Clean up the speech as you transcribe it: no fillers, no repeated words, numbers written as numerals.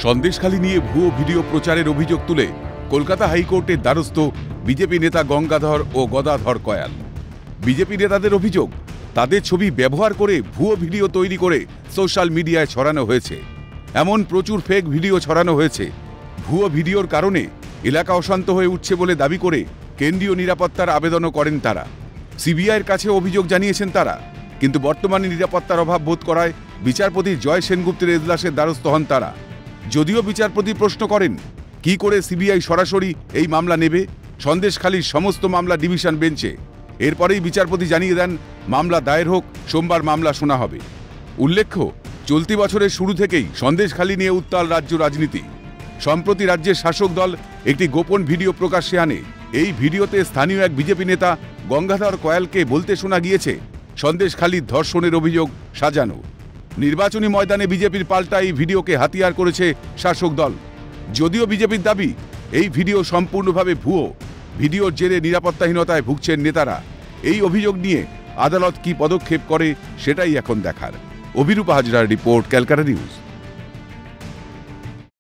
সন্দেশখালী নিয়ে ভুয়ো ভিডিও প্রচারের অভিযোগ তুলে কলকাতা হাইকোর্টের দ্বারস্থ বিজেপি নেতা গঙ্গাধর ও গদাধর কয়াল। বিজেপি নেতাদের অভিযোগ, তাদের ছবি ব্যবহার করে ভুয়ো ভিডিও তৈরি করে সোশ্যাল মিডিয়ায় ছড়ানো হয়েছে। এমন প্রচুর ফেক ভিডিও ছড়ানো হয়েছে। ভুয়ো ভিডিওর কারণে এলাকা অশান্ত হয়ে উঠছে বলে দাবি করে কেন্দ্রীয় নিরাপত্তার আবেদনও করেন তারা। সিবিআইয়ের কাছে অভিযোগ জানিয়েছেন তারা, কিন্তু বর্তমানে নিরাপত্তার অভাব বোধ করায় বিচারপতি জয় সেনগুপ্তের এজলাসের দ্বারস্থ হন তারা। যদিও বিচারপতি প্রশ্ন করেন, কি করে সিবিআই সরাসরি এই মামলা নেবে সন্দেশখালীর সমস্ত মামলা ডিভিশন বেঞ্চে। এরপরেই বিচারপতি জানিয়ে দেন, মামলা দায়ের হোক, সোমবার মামলা শোনা হবে। উল্লেখ্য, চলতি বছরের শুরু থেকেই সন্দেশখালী নিয়ে উত্তাল রাজ্য রাজনীতি। সম্প্রতি রাজ্যের শাসক দল একটি গোপন ভিডিও প্রকাশ্যে আনে। এই ভিডিওতে স্থানীয় এক বিজেপি নেতা গঙ্গাধর কয়ালকে বলতে শোনা গিয়েছে, সন্দেশখালীর ধর্ষণের অভিযোগ সাজানো। নির্বাচনী ময়দানে বিজেপির পাল্টা এই ভিডিওকে হাতিয়ার করেছে শাসক দল। যদিও বিজেপির দাবি, এই ভিডিও সম্পূর্ণভাবে ভুয়ো। ভিডিওর জেরে নিরাপত্তাহীনতায় ভুগছেন নেতারা। এই অভিযোগ নিয়ে আদালত কি পদক্ষেপ করে সেটাই এখন দেখার। অভিরূপা হাজরার রিপোর্ট, ক্যালকাটা নিউজ।